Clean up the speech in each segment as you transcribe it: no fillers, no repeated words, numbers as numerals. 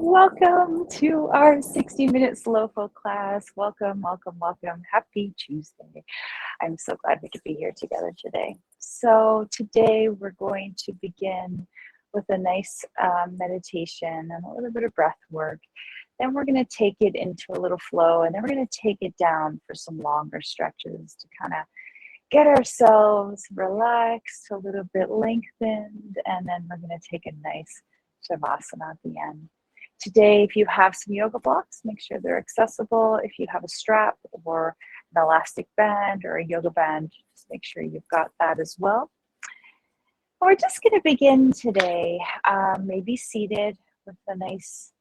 Welcome to our 60-minute slow flow class. Welcome, welcome, welcome. Happy Tuesday. I'm so glad we could be here together today. So today we're going to begin with a nice meditation and a little bit of breath work. Then we're going to take it into a little flow, and then we're going to take it down for some longer stretches to kind of get ourselves relaxed, a little bit lengthened, and then we're going to take a nice shavasana at the end. Today, if you have some yoga blocks, make sure they're accessible. If you have a strap or an elastic band or a yoga band, just make sure you've got that as well. We're just going to begin today, maybe seated with a nice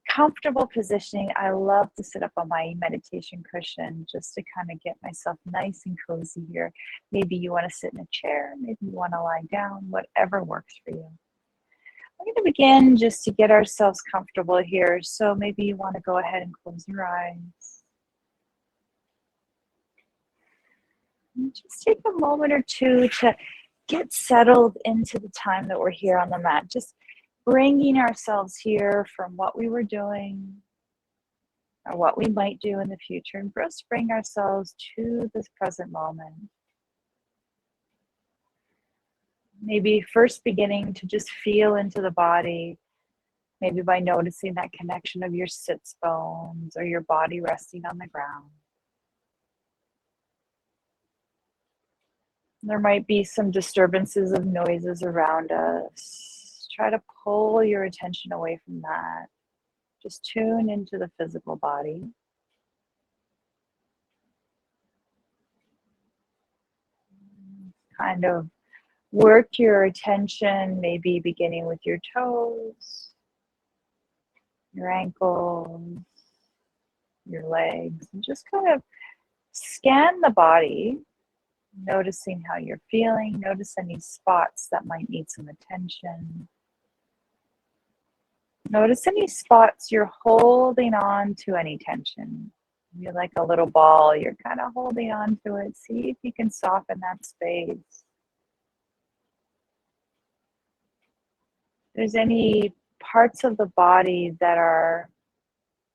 comfortable positioning. I love to sit up on my meditation cushion just to kind of get myself nice and cozy here. Maybe you want to sit in a chair, maybe you want to lie down, whatever works for you. We're going to begin just to get ourselves comfortable here. So maybe you want to go ahead and close your eyes. And just take a moment or two to get settled into the time that we're here on the mat. Just bringing ourselves here from what we were doing or what we might do in the future, and just bring ourselves to this present moment. Maybe first beginning to just feel into the body, maybe by noticing that connection of your sits bones or your body resting on the ground. There might be some disturbances of noises around us. Try to pull your attention away from that. Just tune into the physical body. Kind of work your attention, maybe beginning with your toes, your ankles, your legs, and just kind of scan the body, noticing how you're feeling. Notice any spots that might need some attention. Notice any spots you're holding on to any tension. You're like a little ball, you're kind of holding on to it. See if you can soften that space. There's any parts of the body that are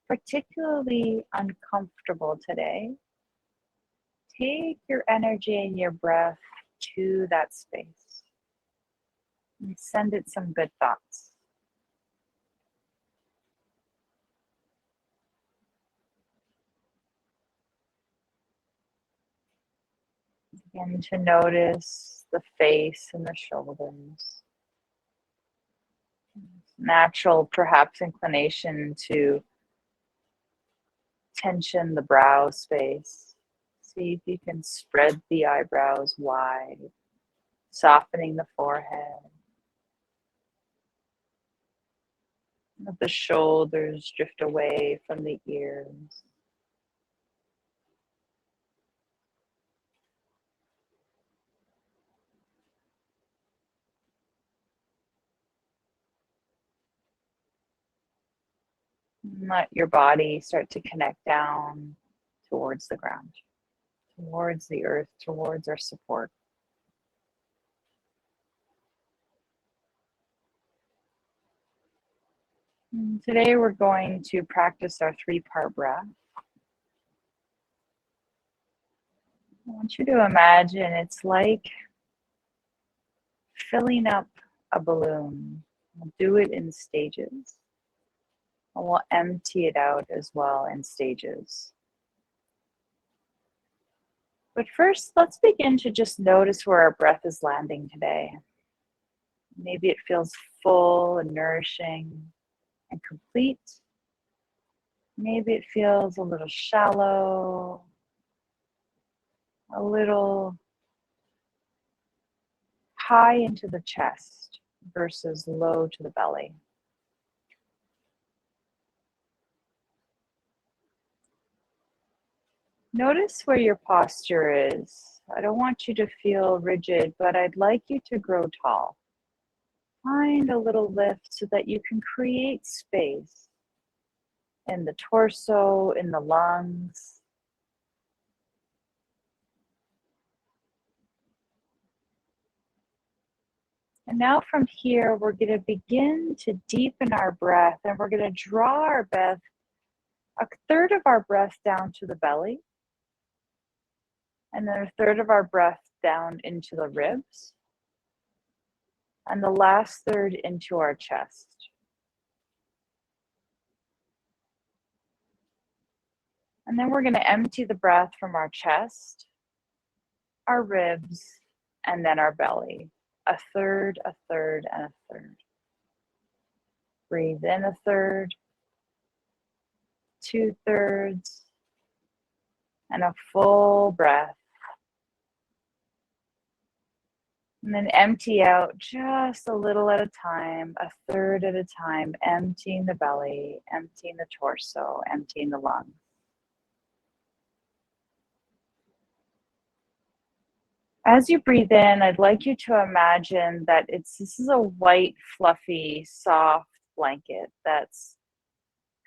particularly uncomfortable today, take your energy and your breath to that space and send it some good thoughts. Begin to notice the face and the shoulders. Natural, perhaps, inclination to tension the brow space. See if you can spread the eyebrows wide, softening the forehead. Let the shoulders drift away from the ears. Let your body start to connect down towards the ground, towards the earth, towards our support. And today we're going to practice our 3-part breath. I want you to imagine it's like filling up a balloon. We'll do it in stages. And we'll empty it out as well in stages. But first, let's begin to just notice where our breath is landing today. Maybe it feels full and nourishing and complete. Maybe it feels a little shallow, a little high into the chest versus low to the belly. Notice where your posture is. I don't want you to feel rigid, but I'd like you to grow tall. Find a little lift so that you can create space in the torso, in the lungs. And now from here, we're going to begin to deepen our breath, and we're going to draw our breath, a third of our breath down to the belly, and then a third of our breath down into the ribs, and the last third into our chest. And then we're going to empty the breath from our chest, our ribs, and then our belly. A third, and a third. Breathe in a third, 2/3, and a full breath. And then empty out just a little at a time, a third at a time, emptying the belly, emptying the torso, emptying the lungs. As you breathe in, I'd like you to imagine that this is a white, fluffy, soft blanket that's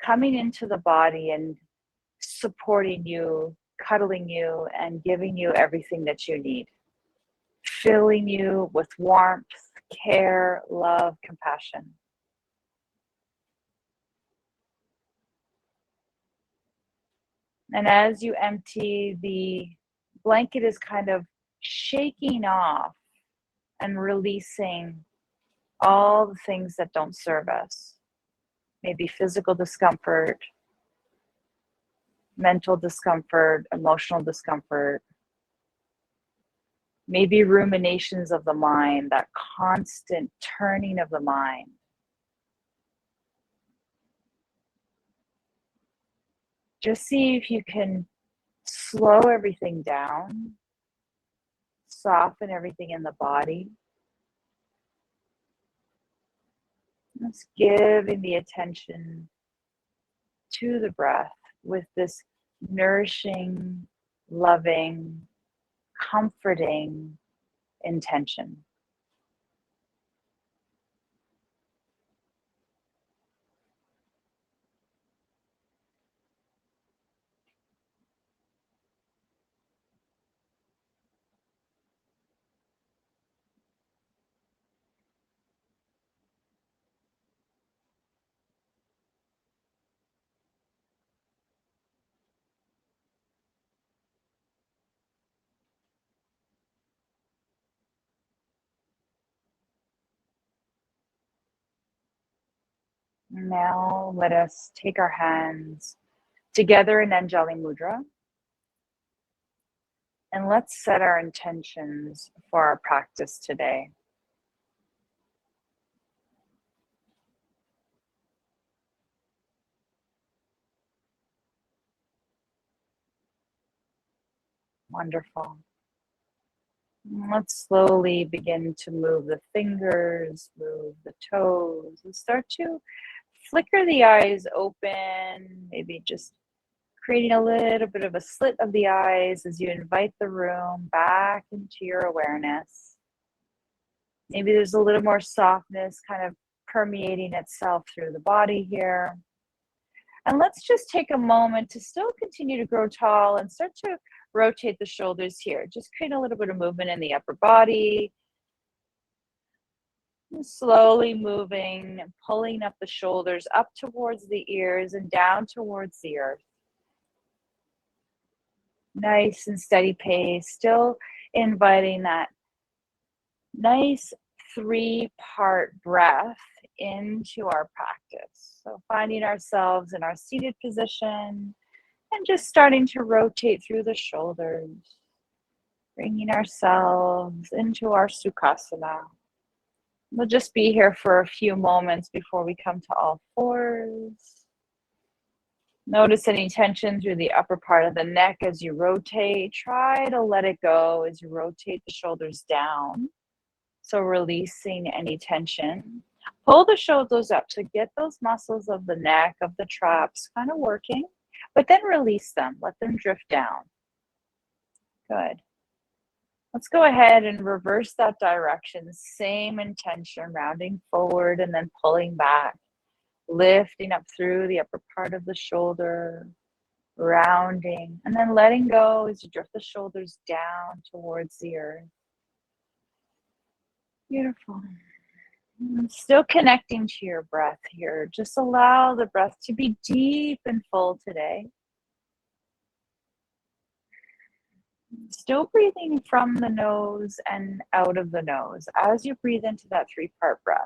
coming into the body and supporting you, cuddling you, and giving you everything that you need. Filling you with warmth, care, love, compassion. And as you empty, the blanket is kind of shaking off and releasing all the things that don't serve us. Maybe physical discomfort, mental discomfort, emotional discomfort, maybe ruminations of the mind, that constant turning of the mind. Just see if you can slow everything down, soften everything in the body. Just giving the attention to the breath with this nourishing, loving, comforting intention. Now let us take our hands together in Anjali Mudra, and let's set our intentions for our practice today. Wonderful. Let's slowly begin to move the fingers, move the toes, and start to flicker the eyes open, maybe just creating a little bit of a slit of the eyes as you invite the room back into your awareness. Maybe there's a little more softness kind of permeating itself through the body here. And let's just take a moment to still continue to grow tall and start to rotate the shoulders here. Just create a little bit of movement in the upper body. Slowly moving, pulling up the shoulders up towards the ears and down towards the earth. Nice and steady pace, still inviting that nice 3-part breath into our practice. So finding ourselves in our seated position and just starting to rotate through the shoulders, bringing ourselves into our Sukhasana. We'll just be here for a few moments before we come to all fours. Notice any tension through the upper part of the neck as you rotate. Try to let it go as you rotate the shoulders down. So releasing any tension. Pull the shoulders up to get those muscles of the neck, of the traps kind of working, but then release them. Let them drift down. Good. Let's go ahead and reverse that direction. Same intention, rounding forward and then pulling back. Lifting up through the upper part of the shoulder, rounding, and then letting go as you drift the shoulders down towards the earth. Beautiful. Still connecting to your breath here. Just allow the breath to be deep and full today. Still breathing from the nose and out of the nose as you breathe into that three-part breath.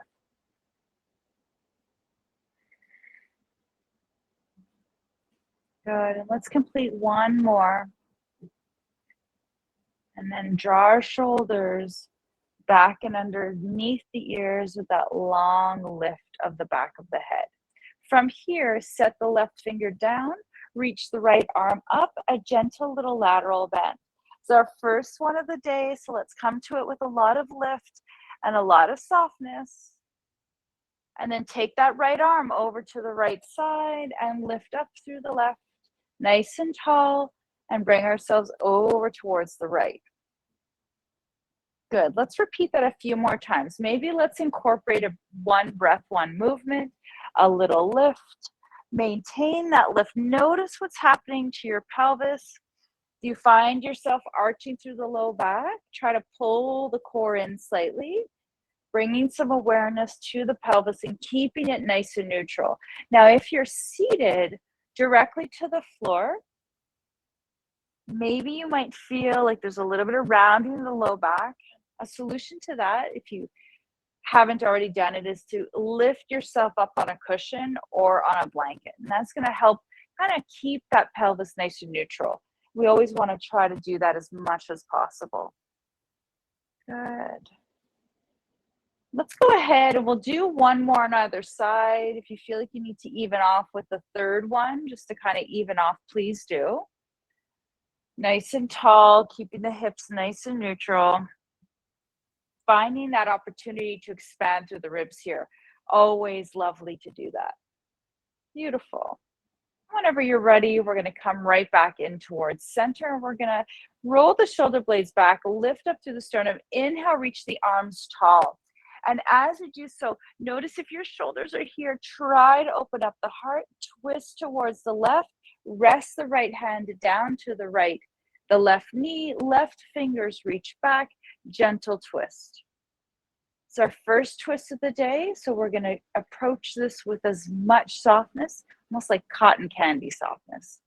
Good. And let's complete one more. And then draw our shoulders back and underneath the ears with that long lift of the back of the head. From here, set the left finger down, reach the right arm up, a gentle little lateral bend. It's our first one of the day, so let's come to it with a lot of lift and a lot of softness. And then take that right arm over to the right side and lift up through the left, nice and tall, and bring ourselves over towards the right. Good. Let's repeat that a few more times. Maybe let's incorporate a one breath, one movement, a little lift. Maintain that lift. Notice what's happening to your pelvis. Do you find yourself arching through the low back? Try to pull the core in slightly, bringing some awareness to the pelvis and keeping it nice and neutral. Now, if you're seated directly to the floor, maybe you might feel like there's a little bit of rounding in the low back. A solution to that, if you haven't already done it, is to lift yourself up on a cushion or on a blanket. And that's going to help kind of keep that pelvis nice and neutral. We always want to try to do that as much as possible. Good. Let's go ahead and we'll do one more on either side. If you feel like you need to even off with the third one, just to kind of even off, please do. Nice and tall, keeping the hips nice and neutral. Finding that opportunity to expand through the ribs here. Always lovely to do that. Beautiful. Whenever you're ready, we're going to come right back in towards center. We're going to roll the shoulder blades back, lift up through the sternum. Inhale, reach the arms tall. And as you do so, notice if your shoulders are here, try to open up the heart, twist towards the left, rest the right hand down to the right. The left knee, left fingers reach back, gentle twist. It's our first twist of the day, so we're going to approach this with as much softness, almost like cotton candy softness.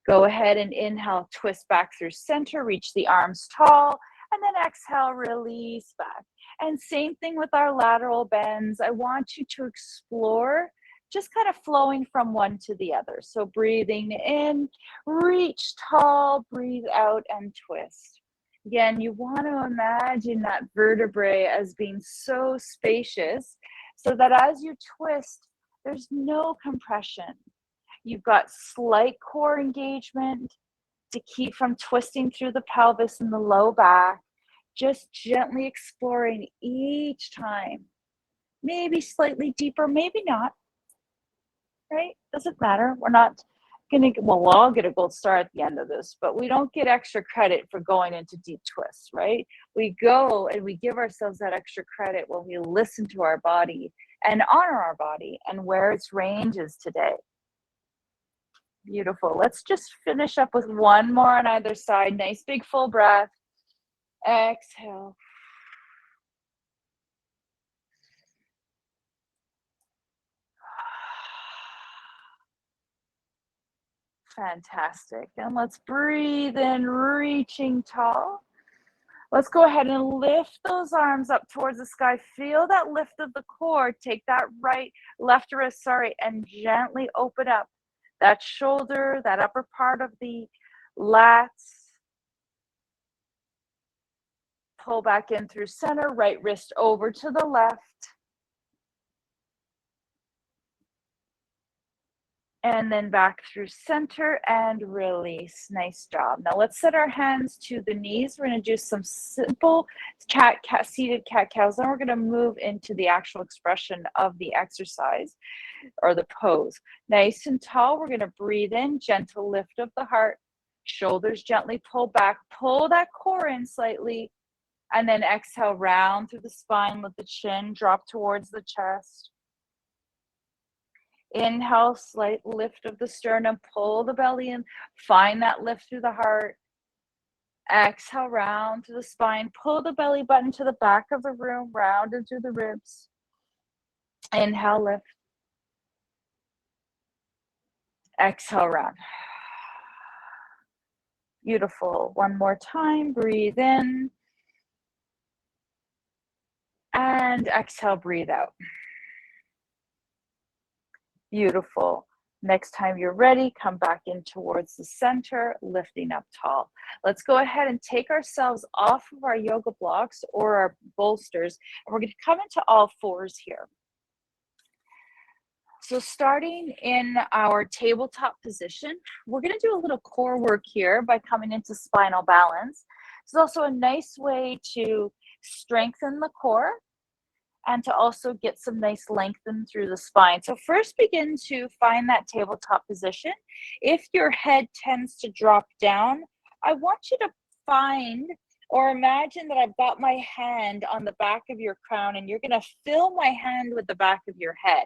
Go ahead and inhale, twist back through center, reach the arms tall, and then exhale, release back. And same thing with our lateral bends. I want you to explore just kind of flowing from one to the other. So breathing in, reach tall, breathe out and twist. Again, you want to imagine that vertebrae as being so spacious so that as you twist, there's no compression. You've got slight core engagement to keep from twisting through the pelvis and the low back. Just gently exploring each time. Maybe slightly deeper, maybe not. Right? Doesn't matter. We're not going to, well, we'll all get a gold star at the end of this, but we don't get extra credit for going into deep twists, right? We go and we give ourselves that extra credit when we listen to our body and honor our body and where its range is today. Beautiful. Let's just finish up with one more on either side. Nice big full breath. Exhale. Fantastic. And let's breathe in, reaching tall. Let's go ahead and lift those arms up towards the sky. Feel that lift of the core. Take that left wrist, and gently open up that shoulder, that upper part of the lats. Pull back in through center, right wrist over to the left. And then back through center and release. Nice job. Now let's set our hands to the knees. We're going to do some simple seated cat-cows. Then we're going to move into the actual expression of the exercise or the pose. Nice and tall. We're going to breathe in, gentle lift of the heart. Shoulders gently pull back. Pull that core in slightly. And then exhale, round through the spine. Let the chin drop towards the chest. Inhale, slight lift of the sternum, pull the belly in, find that lift through the heart. Exhale, round through the spine. Pull the belly button to the back of the room, round into the ribs. Inhale, lift. Exhale, round. Beautiful. One more time. Breathe in. And exhale, breathe out. Beautiful. Next time you're ready, come back in towards the center, lifting up tall. Let's go ahead and take ourselves off of our yoga blocks or our bolsters, and we're going to come into all fours here. So starting in our tabletop position, we're going to do a little core work here by coming into spinal balance. It's also a nice way to strengthen the core and to also get some nice lengthen through the spine. So first begin to find that tabletop position. If your head tends to drop down, I want you to find or imagine that I've got my hand on the back of your crown and you're going to fill my hand with the back of your head.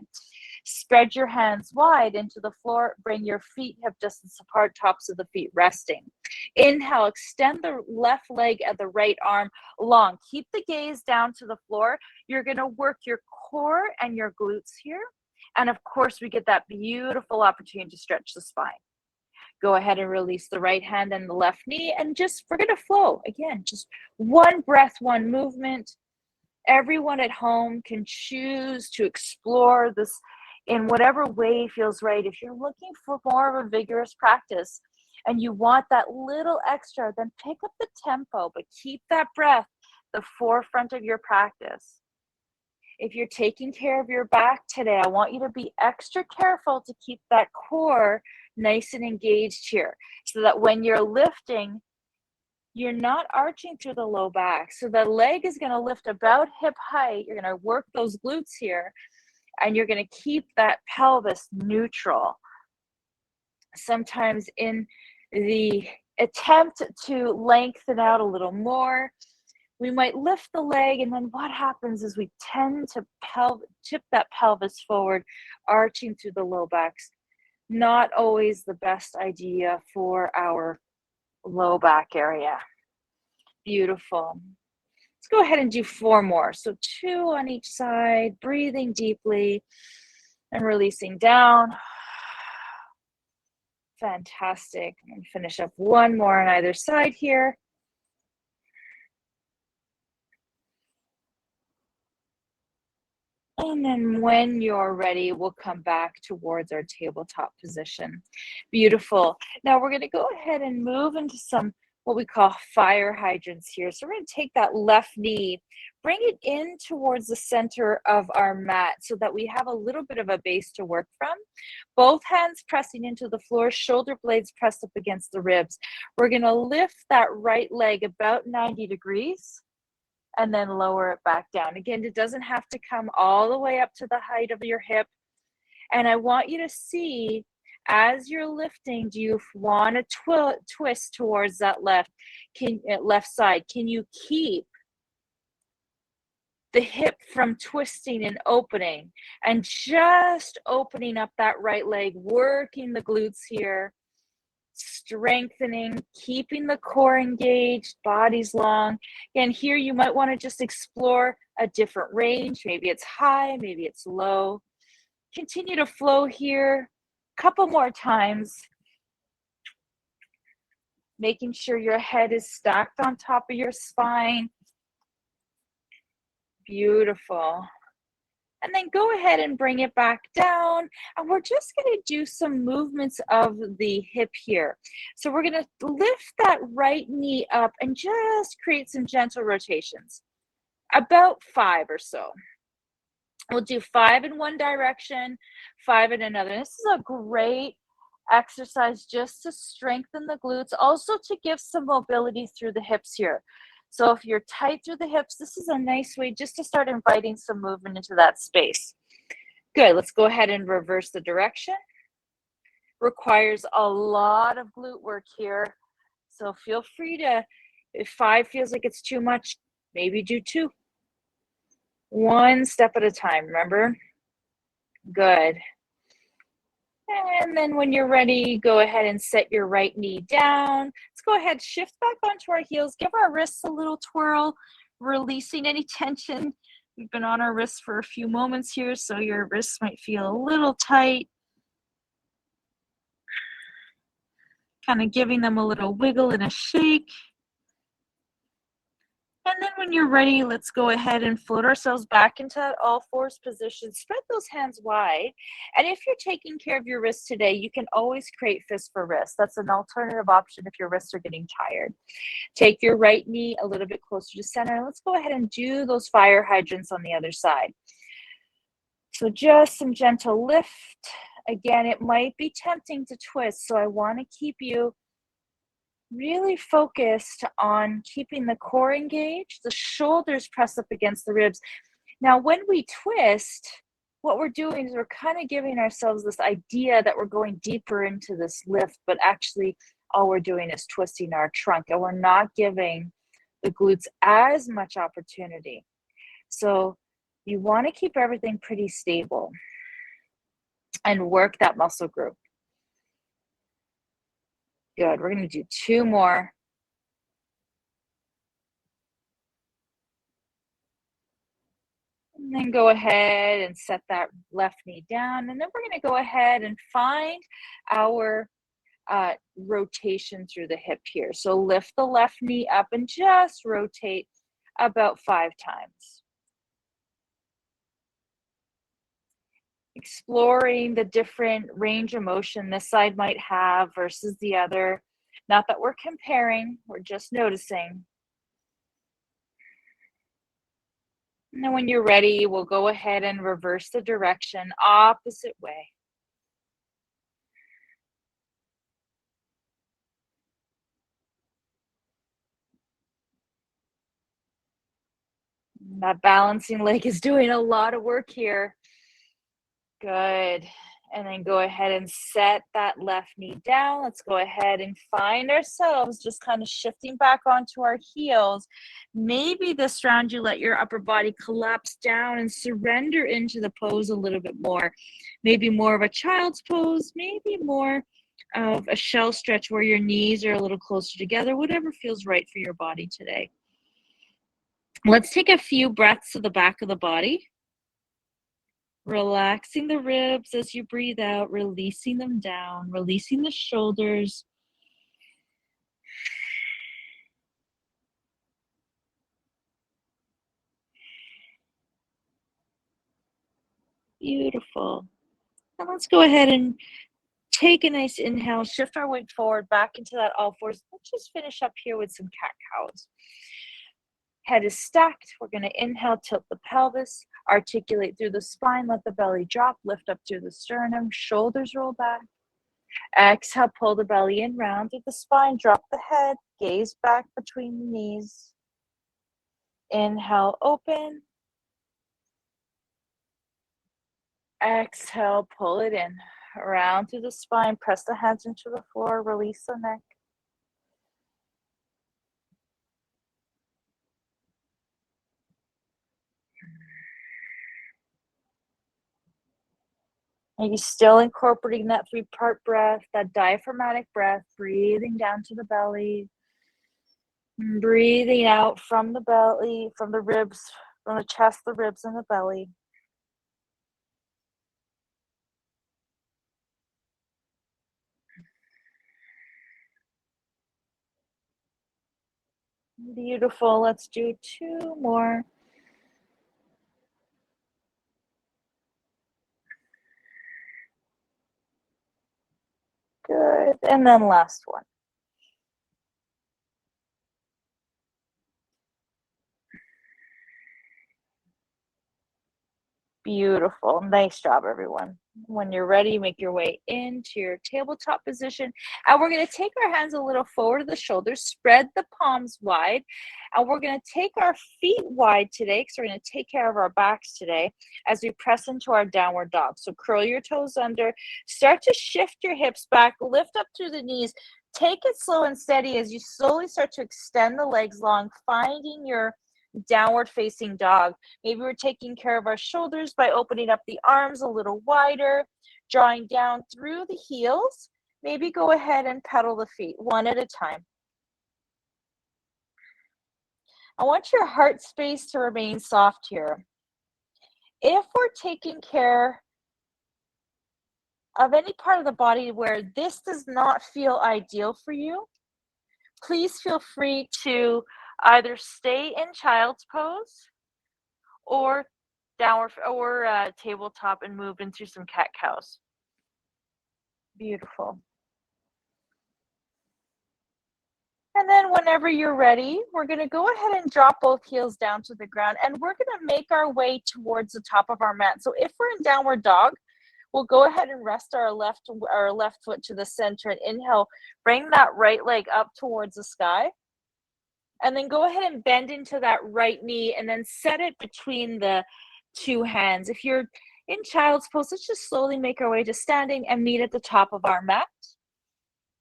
Spread your hands wide into the floor. Bring your feet hip distance apart, tops of the feet resting. Inhale, extend the left leg and the right arm long. Keep the gaze down to the floor. You're going to work your core and your glutes here. And of course, we get that beautiful opportunity to stretch the spine. Go ahead and release the right hand and the left knee, and just we're going to flow. Again, just one breath, one movement. Everyone at home can choose to explore this in whatever way feels right. If you're looking for more of a vigorous practice and you want that little extra, then pick up the tempo, but keep that breath the forefront of your practice. If you're taking care of your back today, I want you to be extra careful to keep that core nice and engaged here, so that when you're lifting, you're not arching through the low back. So the leg is going to lift about hip height. You're going to work those glutes here, and you're going to keep that pelvis neutral. Sometimes in the attempt to lengthen out a little more, we might lift the leg, and then what happens is we tend to tip that pelvis forward, arching through the low backs. Not always the best idea for our low back area. Beautiful. Let's go ahead and do 4 more. So 2 on each side, breathing deeply and releasing down. Fantastic. And finish up 1 more on either side here. And then when you're ready, we'll come back towards our tabletop position. Beautiful. Now we're going to go ahead and move into some what we call fire hydrants here. So we're going to take that left knee, bring it in towards the center of our mat so that we have a little bit of a base to work from. Both hands pressing into the floor, shoulder blades pressed up against the ribs. We're going to lift that right leg about 90 degrees. And then lower it back down. Again, it doesn't have to come all the way up to the height of your hip. And I want you to see, as you're lifting, do you want to twist towards that left side? Can you keep the hip from twisting and opening? And just opening up that right leg, working the glutes here. Strengthening, keeping the core engaged, body's long. And here you might want to just explore a different range. Maybe it's high, maybe it's low. Continue to flow here. A couple more times. Making sure your head is stacked on top of your spine. Beautiful. And then go ahead and bring it back down. And we're just going to do some movements of the hip here. So we're going to lift that right knee up and just create some gentle rotations. About 5 or so. We'll do 5 in one direction, 5 in another. This is a great exercise just to strengthen the glutes, also to give some mobility through the hips here. So if you're tight through the hips, this is a nice way just to start inviting some movement into that space. Good, let's go ahead and reverse the direction. Requires a lot of glute work here. So feel free to, if 5 feels like it's too much, maybe do 2. 1 step at a time, remember? Good. And then when you're ready, go ahead and set your right knee down. Let's go ahead, shift back onto our heels, give our wrists a little twirl, releasing any tension. We've been on our wrists for a few moments here, so your wrists might feel a little tight. Kind of giving them a little wiggle and a shake. And then when you're ready, let's go ahead and float ourselves back into that all fours position. Spread those hands wide. And if you're taking care of your wrists today, you can always create fist for wrist. That's an alternative option if your wrists are getting tired. Take your right knee a little bit closer to center. Let's go ahead and do those fire hydrants on the other side. So just some gentle lift. Again, it might be tempting to twist, so I want to keep you really focused on keeping the core engaged, the shoulders pressed up against the ribs. Now, when we twist, what we're doing is we're kind of giving ourselves this idea that we're going deeper into this lift, but actually all we're doing is twisting our trunk, and we're not giving the glutes as much opportunity. So you want to keep everything pretty stable and work that muscle group. Good. We're going to do 2 more. And then go ahead and set that left knee down. And then we're going to go ahead and find our rotation through the hip here. So lift the left knee up and just rotate about 5 times. Exploring the different range of motion this side might have versus the other. Not that we're comparing, we're just noticing. And then when you're ready, we'll go ahead and reverse the direction, opposite way. That balancing leg is doing a lot of work here. Good. And then go ahead and set that left knee down. Let's go ahead and find ourselves just kind of shifting back onto our heels. Maybe this round you let your upper body collapse down and surrender into the pose a little bit more. Maybe more of a child's pose, maybe more of a shell stretch where your knees are a little closer together, whatever feels right for your body today. Let's take a few breaths to the back of the body. Relaxing the ribs as you breathe out, releasing them down, releasing the shoulders. Beautiful. And let's go ahead and take a nice inhale, shift our weight forward back into that all fours. Let's just finish up here with some cat-cows. Head is stacked. We're going to inhale, tilt the pelvis, articulate through the spine, let the belly drop, lift up through the sternum, shoulders roll back. Exhale, pull the belly in, round through the spine, drop the head, gaze back between the knees. Inhale, open. Exhale, pull it in, around through the spine, press the hands into the floor, release the neck. Maybe still incorporating that 3-part breath, that diaphragmatic breath, breathing down to the belly, breathing out from the belly, from the ribs, from the chest, the ribs, and the belly. Beautiful. Let's do 2 more. Good. And then last one. Beautiful. Nice job, everyone. When you're ready, make your way into your tabletop position. And we're going to take our hands a little forward to the shoulders, spread the palms wide. And we're going to take our feet wide today because we're going to take care of our backs today as we press into our downward dog. So curl your toes under, start to shift your hips back, lift up through the knees. Take it slow and steady as you slowly start to extend the legs long, finding your downward facing dog. Maybe we're taking care of our shoulders by opening up the arms a little wider, drawing down through the heels. Maybe go ahead and pedal the feet one at a time. I want your heart space to remain soft here. If we're taking care of any part of the body where this does not feel ideal for you, please feel free to either stay in child's pose or downward or tabletop and move into some cat cows. Beautiful. And then whenever you're ready, we're going to go ahead and drop both heels down to the ground, and we're going to make our way towards the top of our mat. So if we're in downward dog, we'll go ahead and rest our left foot to the center and inhale, bring that right leg up towards the sky. And then go ahead and bend into that right knee and then set it between the two hands. If you're in child's pose, let's just slowly make our way to standing and meet at the top of our mat.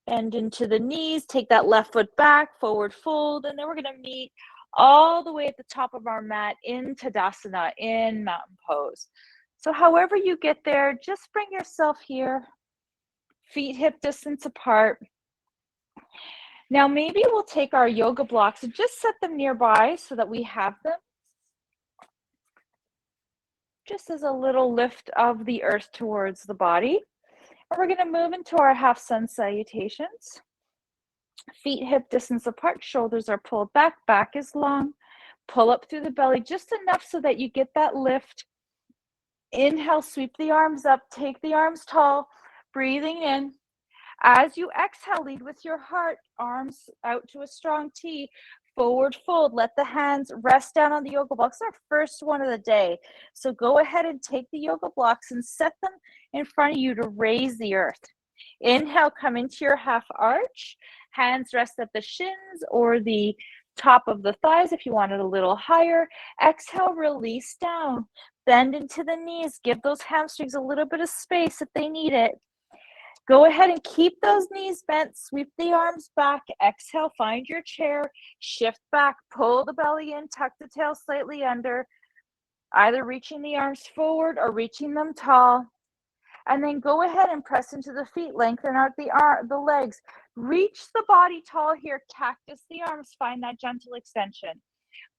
Bend into the knees, take that left foot back, forward fold, and then we're going to meet all the way at the top of our mat in Tadasana, in mountain pose. So however you get there, just bring yourself here, feet hip distance apart. Now maybe we'll take our yoga blocks and just set them nearby so that we have them. Just as a little lift of the earth towards the body. And we're going to move into our half sun salutations. Feet hip distance apart, shoulders are pulled back, back is long. Pull up through the belly just enough so that you get that lift. Inhale, sweep the arms up, take the arms tall, breathing in. As you exhale, lead with your heart, arms out to a strong T. Forward fold, let the hands rest down on the yoga blocks. Our first one of the day. So go ahead and take the yoga blocks and set them in front of you to raise the earth. Inhale, come into your half arch. Hands rest at the shins or the top of the thighs if you want it a little higher. Exhale, release down. Bend into the knees. Give those hamstrings a little bit of space if they need it. Go ahead and keep those knees bent. Sweep the arms back. Exhale, find your chair. Shift back. Pull the belly in. Tuck the tail slightly under. Either reaching the arms forward or reaching them tall. And then go ahead and press into the feet. Lengthen out the legs. Reach the body tall here. Cactus the arms. Find that gentle extension.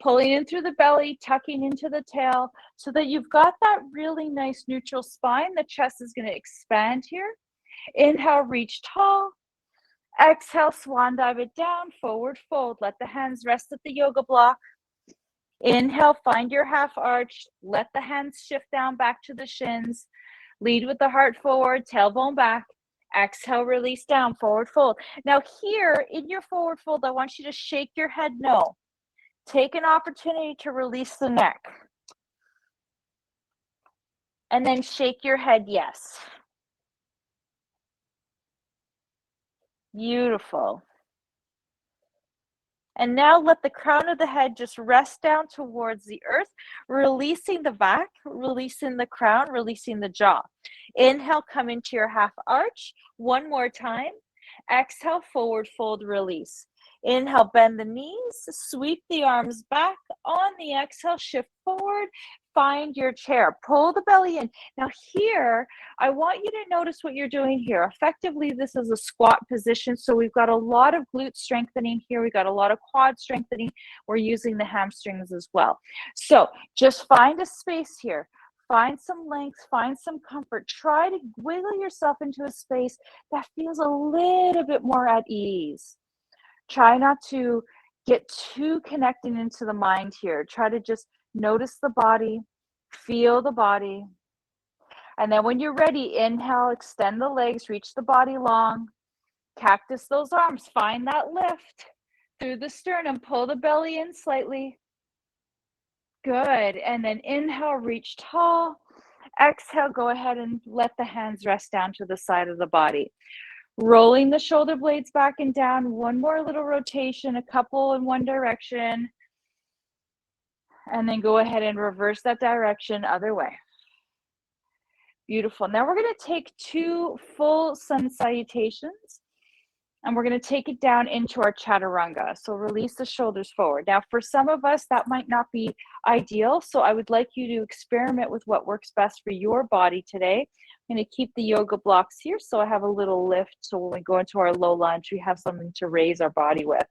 Pulling in through the belly, tucking into the tail so that you've got that really nice neutral spine. The chest is going to expand here. Inhale, reach tall. Exhale, swan dive it down, forward fold. Let the hands rest at the yoga block. Inhale, find your half arch. Let the hands shift down back to the shins. Lead with the heart forward, tailbone back. Exhale, release down, forward fold. Now here, in your forward fold, I want you to shake your head no. Take an opportunity to release the neck. And then shake your head yes. Beautiful. And now let the crown of the head just rest down towards the earth, releasing the back, releasing the crown, releasing the jaw. Inhale, come into your half arch. One more time. Exhale, forward fold, release. Inhale, bend the knees, sweep the arms back. On the exhale, shift forward. Find your chair. Pull the belly in. Now here, I want you to notice what you're doing here. Effectively, this is a squat position. So we've got a lot of glute strengthening here. We've got a lot of quad strengthening. We're using the hamstrings as well. So just find a space here. Find some length, find some comfort. Try to wiggle yourself into a space that feels a little bit more at ease. Try not to get too connected into the mind here. Try to just notice the body, feel the body. And then when you're ready, inhale, extend the legs, reach the body long. Cactus those arms, find that lift through the sternum, pull the belly in slightly. Good. And then inhale, reach tall. Exhale, go ahead and let the hands rest down to the side of the body. Rolling the shoulder blades back and down. One more little rotation, a couple in one direction. And then go ahead and reverse that direction, other way. Beautiful. Now we're going to take 2 full sun salutations. And we're going to take it down into our chaturanga. So release the shoulders forward. Now, for some of us, that might not be ideal. So I would like you to experiment with what works best for your body today. I'm going to keep the yoga blocks here. So I have a little lift. So when we go into our low lunge, we have something to raise our body with.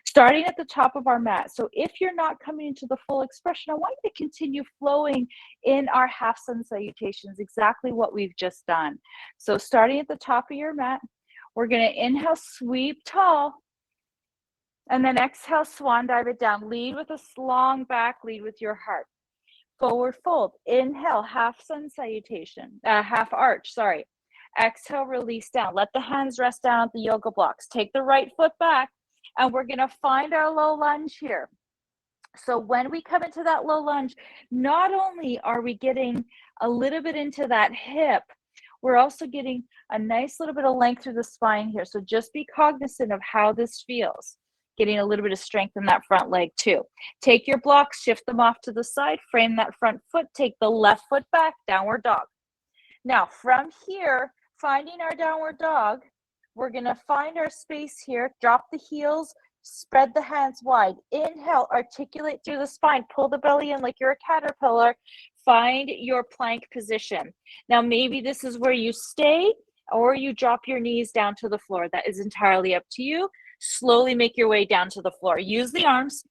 Starting at the top of our mat. So if you're not coming into the full expression, I want you to continue flowing in our half sun salutations, exactly what we've just done. So starting at the top of your mat, we're going to inhale, sweep tall, and then exhale, swan dive it down. Lead with a long back, lead with your heart. Forward fold, inhale, half sun salutation, half arch, sorry. Exhale, release down. Let the hands rest down at the yoga blocks. Take the right foot back, and we're going to find our low lunge here. So when we come into that low lunge, not only are we getting a little bit into that hip, we're also getting a nice little bit of length through the spine here. So just be cognizant of how this feels. Getting a little bit of strength in that front leg too. Take your blocks, shift them off to the side, frame that front foot, take the left foot back, downward dog. Now from here, finding our downward dog, we're gonna find our space here, drop the heels, spread the hands wide. Inhale, articulate through the spine, pull the belly in like you're a caterpillar. Find your plank position. Now, maybe this is where you stay or you drop your knees down to the floor. That is entirely up to you. Slowly make your way down to the floor. Use the arms.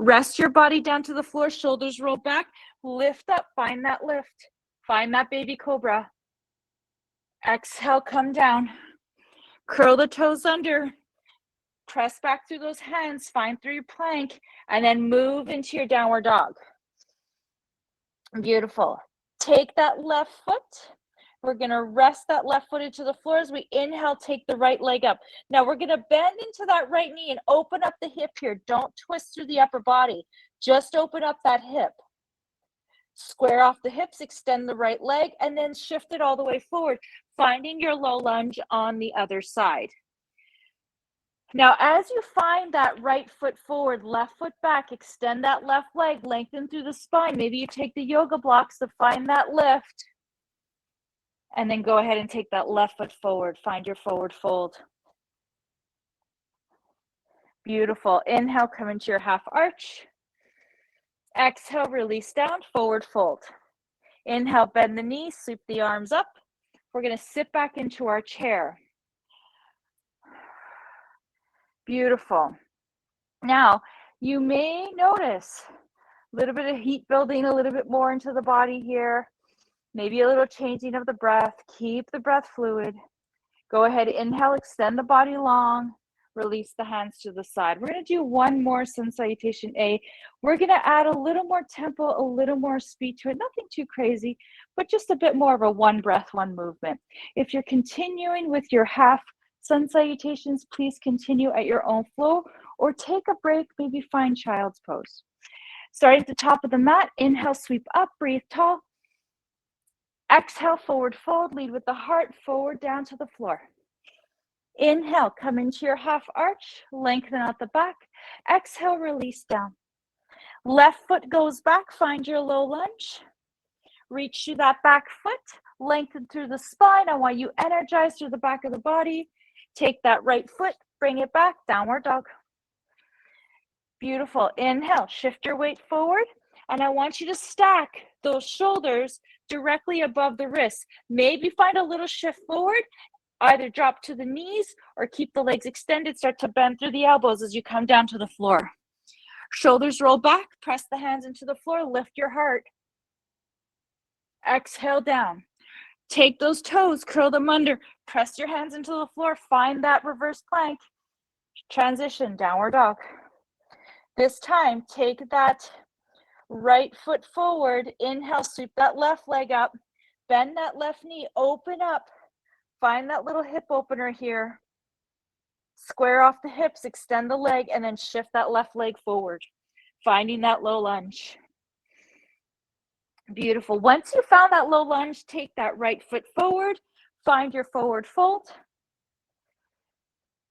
Rest your body down to the floor, shoulders roll back. Lift up, find that lift. Find that baby cobra. Exhale, come down. Curl the toes under. Press back through those hands, find through your plank, and then move into your downward dog. Beautiful. Take that left foot. We're going to rest that left foot into the floor as we inhale, take the right leg up. Now we're going to bend into that right knee and open up the hip here. Don't twist through the upper body. Just open up that hip. Square off the hips, extend the right leg, and then shift it all the way forward, finding your low lunge on the other side. Now, as you find that right foot forward, left foot back, extend that left leg, lengthen through the spine. Maybe you take the yoga blocks to find that lift. And then go ahead and take that left foot forward. Find your forward fold. Beautiful. Inhale, come into your half arch. Exhale, release down, forward fold. Inhale, bend the knees, sweep the arms up. We're going to sit back into our chair. Beautiful. Now, you may notice a little bit of heat building a little bit more into the body here. Maybe a little changing of the breath. Keep the breath fluid. Go ahead, inhale, extend the body long. Release the hands to the side. We're going to do one more sun salutation A. We're going to add a little more tempo, a little more speed to it. Nothing too crazy, but just a bit more of a one breath, one movement. If you're continuing with your half sun salutations, please continue at your own flow or take a break, maybe find child's pose. Starting at the top of the mat, inhale, sweep up, breathe tall. Exhale, forward fold, lead with the heart, forward down to the floor. Inhale, come into your half arch, lengthen out the back. Exhale, release down. Left foot goes back, find your low lunge. Reach through that back foot, lengthen through the spine. I want you energized through the back of the body. Take that right foot, bring it back, downward dog. Beautiful. Inhale, shift your weight forward. And I want you to stack those shoulders directly above the wrists. Maybe find a little shift forward. Either drop to the knees or keep the legs extended. Start to bend through the elbows as you come down to the floor. Shoulders roll back. Press the hands into the floor. Lift your heart. Exhale down. Take those toes, curl them under. Press your hands into the floor. Find that reverse plank. Transition, downward dog. This time, take that right foot forward. Inhale, sweep that left leg up. Bend that left knee. Open up. Find that little hip opener here. Square off the hips, extend the leg, and then shift that left leg forward. Finding that low lunge. Beautiful. Once you found that low lunge, take that right foot forward. Find your forward fold.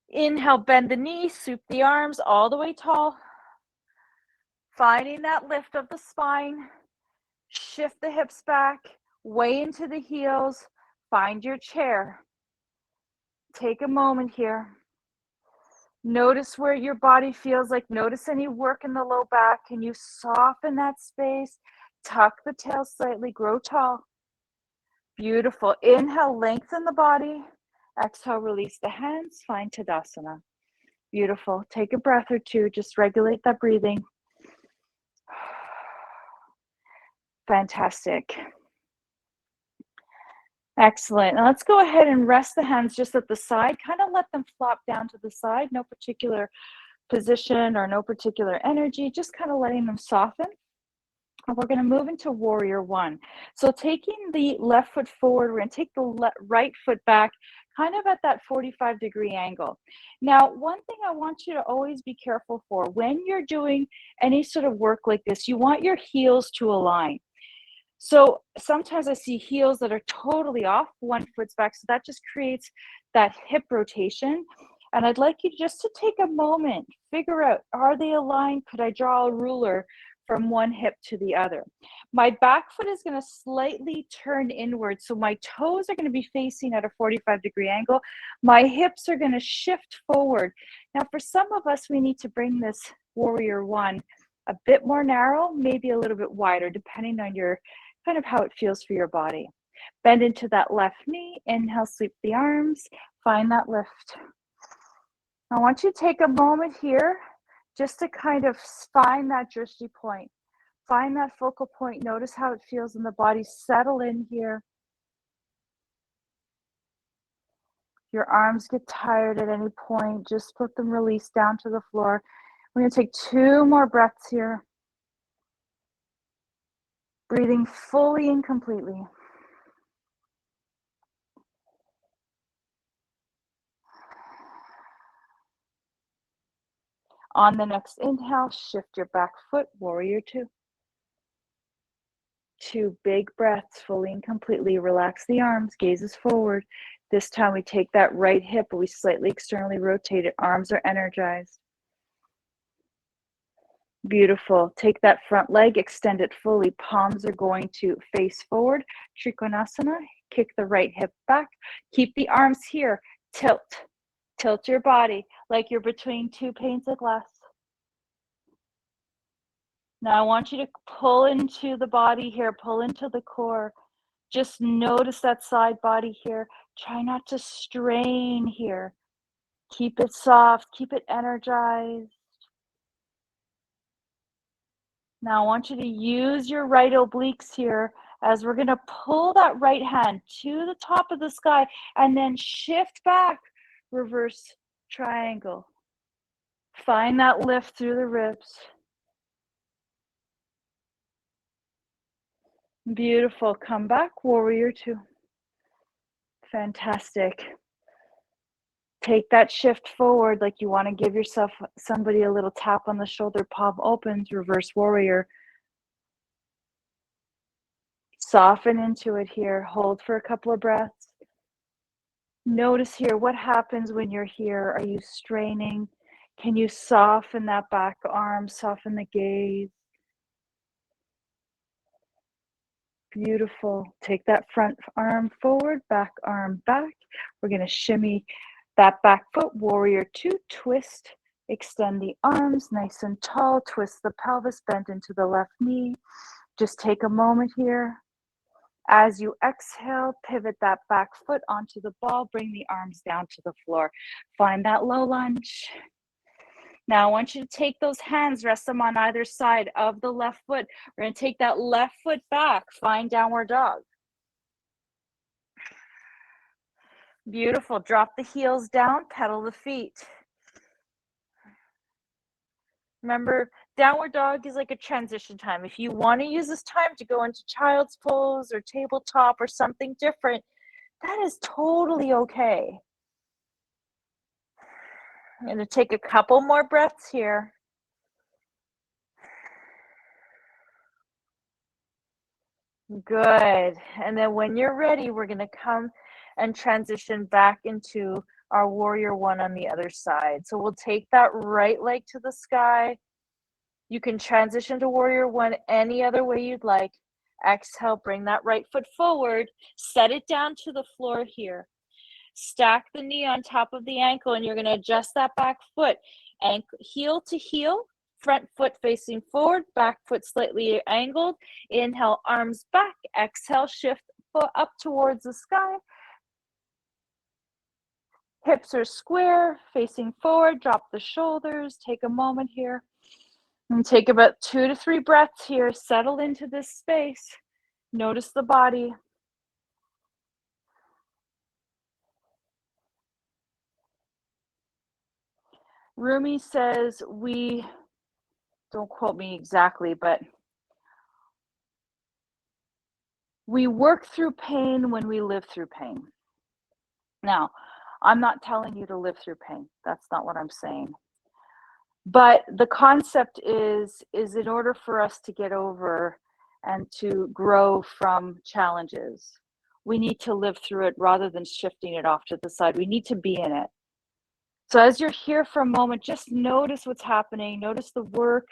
Inhale, bend the knee, sweep the arms all the way tall. Finding that lift of the spine. Shift the hips back, way into the heels. Find your chair. take a moment here. Notice where your body feels like. Notice any work in the low back. Can you soften that space? Tuck the tail slightly, grow tall. Beautiful. Inhale, lengthen the body. Exhale, release the hands. Find Tadasana. Beautiful. Take a breath or two. Just regulate that breathing. Fantastic. Excellent. Now let's go ahead and rest the hands just at the side. Kind of let them flop down to the side. No particular position or no particular energy. Just kind of letting them soften. And we're going to move into warrior one. So taking the left foot forward, we're going to take the right foot back, kind of at that 45-degree angle. Now, one thing I want you to always be careful for, when you're doing any sort of work like this, you want your heels to align. So sometimes I see heels that are totally off, one foot's back, so that just creates that hip rotation. And I'd like you just to take a moment, figure out, are they aligned? Could I draw a ruler from one hip to the other? My back foot is going to slightly turn inward, so my toes are going to be facing at a 45-degree angle. My hips are going to shift forward. Now, for some of us, we need to bring this warrior one a bit more narrow, maybe a little bit wider, depending on your kind of how it feels for your body. Bend into that left knee. Inhale, sweep the arms. Find that lift. I want you to take a moment here just to kind of find that drishti point. Find that focal point. Notice how it feels in the body. Settle in here. Your arms get tired at any point. Just let them release down to the floor. We're going to take 2 more breaths here. Breathing fully and completely. On the next inhale, shift your back foot, warrior two. 2 big breaths, fully and completely. Relax the arms, gazes forward. This time we take that right hip, but we slightly externally rotate it. Arms are energized. Beautiful. Take that front leg, extend it fully. Palms are going to face forward. Trikonasana. Kick the right hip back. Keep the arms here. Tilt. Tilt your body like you're between 2 panes of glass. Now I want you to pull into the body here, pull into the core. Just notice that side body here. Try not to strain here. Keep it soft, keep it energized. Now I want you to use your right obliques here as we're going to pull that right hand to the top of the sky and then shift back, reverse triangle. Find that lift through the ribs. Beautiful. Come back, warrior two. Fantastic. Take that shift forward like you want to give yourself somebody a little tap on the shoulder. Palm opens, reverse warrior. Soften into it here. Hold for a couple of breaths. Notice here what happens when you're here. Are you straining? Can you soften that back arm, soften the gaze? Beautiful. Take that front arm forward, back arm back. We're going to shimmy that back foot, warrior two, twist, extend the arms nice and tall, twist the pelvis, bend into the left knee. Just take a moment here. As you exhale, pivot that back foot onto the ball, bring the arms down to the floor. Find that low lunge. Now I want you to take those hands, rest them on either side of the left foot. We're going to take that left foot back, find downward dog. Beautiful. Drop the heels down, pedal the feet. Remember, downward dog is like a transition time. If you want to use this time to go into child's pose or tabletop or something different, that is totally okay. I'm going to take a couple more breaths here. Good. And then when you're ready, we're going to come and transition back into our warrior one on the other side. So we'll take that right leg to the sky. You can transition to warrior one any other way you'd like. Exhale, bring that right foot forward. Set it down to the floor here. Stack the knee on top of the ankle, and you're going to adjust that back foot. Ankle, heel to heel, front foot facing forward, back foot slightly angled. Inhale, arms back. Exhale, shift foot up towards the sky. Hips are square, facing forward. Drop the shoulders. Take a moment here. And take about 2 to 3 breaths here. Settle into this space. Notice the body. Rumi says don't quote me exactly, but we work through pain when we live through pain. Now, I'm not telling you to live through pain. That's not what I'm saying. But the concept is in order for us to get over and to grow from challenges, we need to live through it rather than shifting it off to the side. We need to be in it. So as you're here for a moment, just notice what's happening. Notice the work.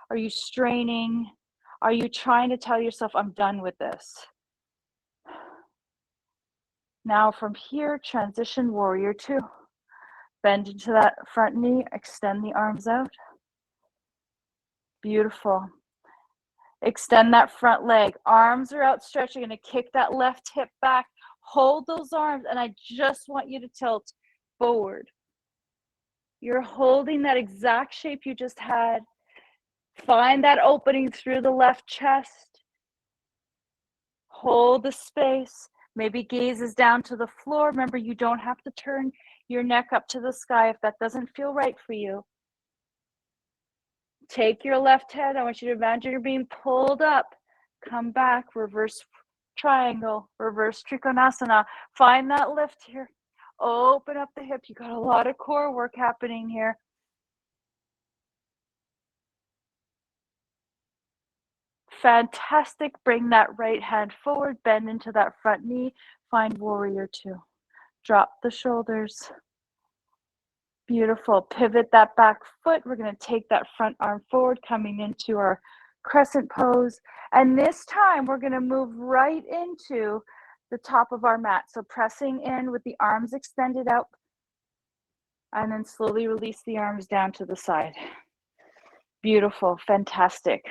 Are you straining? Are you trying to tell yourself, I'm done with this? Now from here, transition warrior 2. Bend into that front knee, extend the arms out. Beautiful. Extend that front leg. Arms are outstretched. You're going to kick that left hip back. Hold those arms, and I just want you to tilt forward. You're holding that exact shape you just had. Find that opening through the left chest. Hold the space. Maybe gazes down to the floor. Remember, you don't have to turn your neck up to the sky if that doesn't feel right for you. Take your left head. I want you to imagine you're being pulled up. Come back, reverse triangle, reverse trikonasana. Find that lift here. Open up the hip. You got a lot of core work happening here. Fantastic. Bring that right hand forward. Bend into that front knee. Find warrior 2. Drop the shoulders. Beautiful. Pivot that back foot. We're going to take that front arm forward, coming into our crescent pose. And this time we're going to move right into the top of our mat. So pressing in with the arms extended out, and then slowly release the arms down to the side. Beautiful. Fantastic.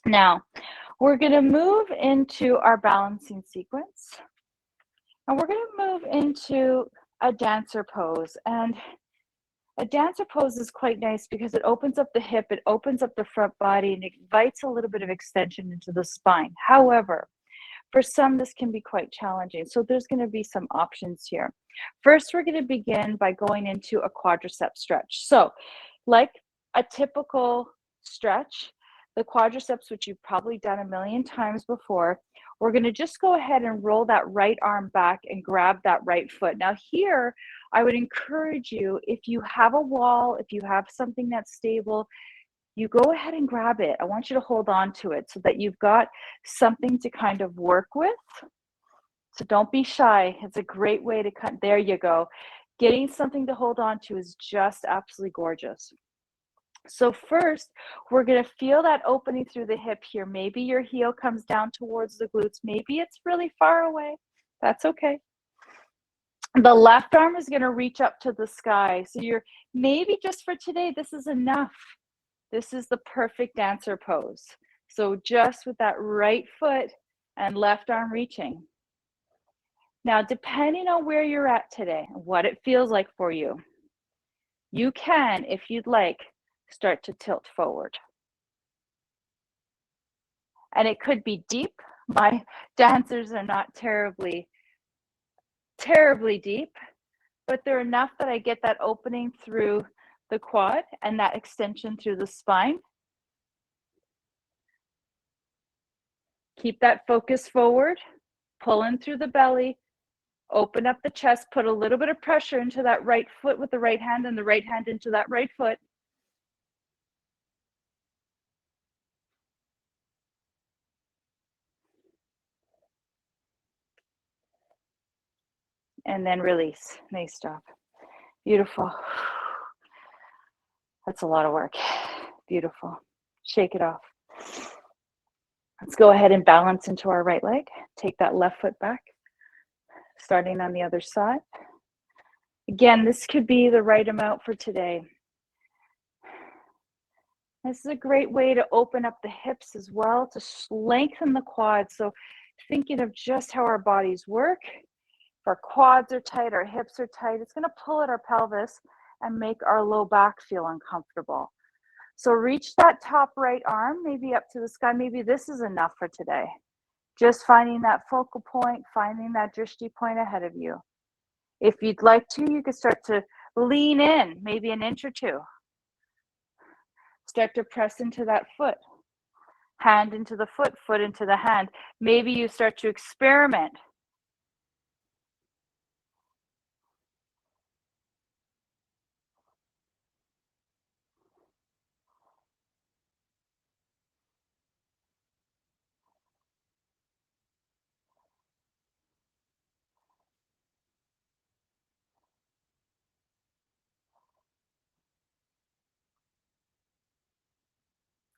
Now we're going to move into our balancing sequence. And we're going to move into a dancer pose. And a dancer pose is quite nice because it opens up the hip, it opens up the front body, and it invites a little bit of extension into the spine. However, for some, this can be quite challenging. So there's going to be some options here. First, we're going to begin by going into a quadricep stretch. So like a typical stretch, the quadriceps, which you've probably done a million times before, we're going to just go ahead and roll that right arm back and grab that right foot. Now here, I would encourage you, if you have a wall, if you have something that's stable, you go ahead and grab it. I want you to hold on to it so that you've got something to kind of work with. So don't be shy. It's a great way to cut. There you go. Getting something to hold on to is just absolutely gorgeous. So first, we're going to feel that opening through the hip here. Maybe your heel comes down towards the glutes. Maybe it's really far away. That's okay. The left arm is going to reach up to the sky. So you're maybe just for today, this is enough. This is the perfect dancer pose. So just with that right foot and left arm reaching. Now, depending on where you're at today, what it feels like for you, you can, if you'd like, start to tilt forward. And it could be deep. My dancers are not terribly deep, but they're enough that I get that opening through the quad and that extension through the spine. Keep that focus forward, pull in through the belly, open up the chest, put a little bit of pressure into that right foot with the right hand and the right hand into that right foot. And then release. Nice job. Beautiful. That's a lot of work. Beautiful. Shake it off. Let's go ahead and balance into our right leg. Take that left foot back. Starting on the other side. Again, this could be the right amount for today. This is a great way to open up the hips as well, to lengthen the quads. So thinking of just how our bodies work, if our quads are tight, our hips are tight, it's going to pull at our pelvis and make our low back feel uncomfortable. So reach that top right arm, maybe up to the sky. Maybe this is enough for today. Just finding that focal point, finding that drishti point ahead of you. If you'd like to, you could start to lean in, maybe an inch or two. Start to press into that foot, hand into the foot, foot into the hand. Maybe you start to experiment.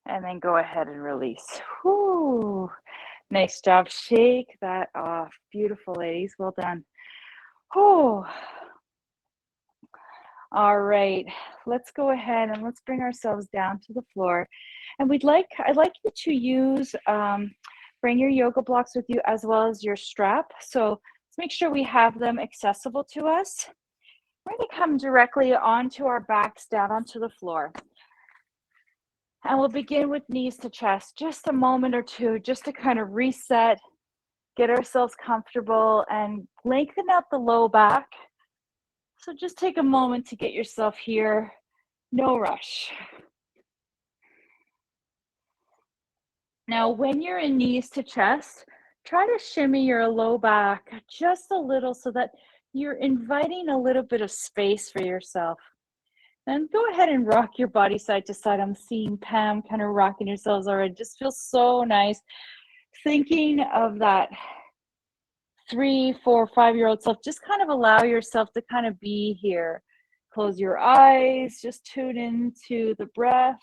And then go ahead and release. Whew. Nice job. Shake that off. Beautiful, ladies. Well done. Whew. All right. Let's go ahead and let's bring ourselves down to the floor. And I'd like you to use, bring your yoga blocks with you as well as your strap. So let's make sure we have them accessible to us. We're going to come directly onto our backs, down onto the floor. And we'll begin with knees to chest, just a moment or two, just to kind of reset, get ourselves comfortable and lengthen out the low back. So just take a moment to get yourself here. No rush. Now, when you're in knees to chest, try to shimmy your low back just a little so that you're inviting a little bit of space for yourself. And go ahead and rock your body side to side. I'm seeing Pam kind of rocking yourselves already. Just feels so nice. Thinking of that 3, 4, 5-year-old self. Just kind of allow yourself to kind of be here. Close your eyes. Just tune into the breath.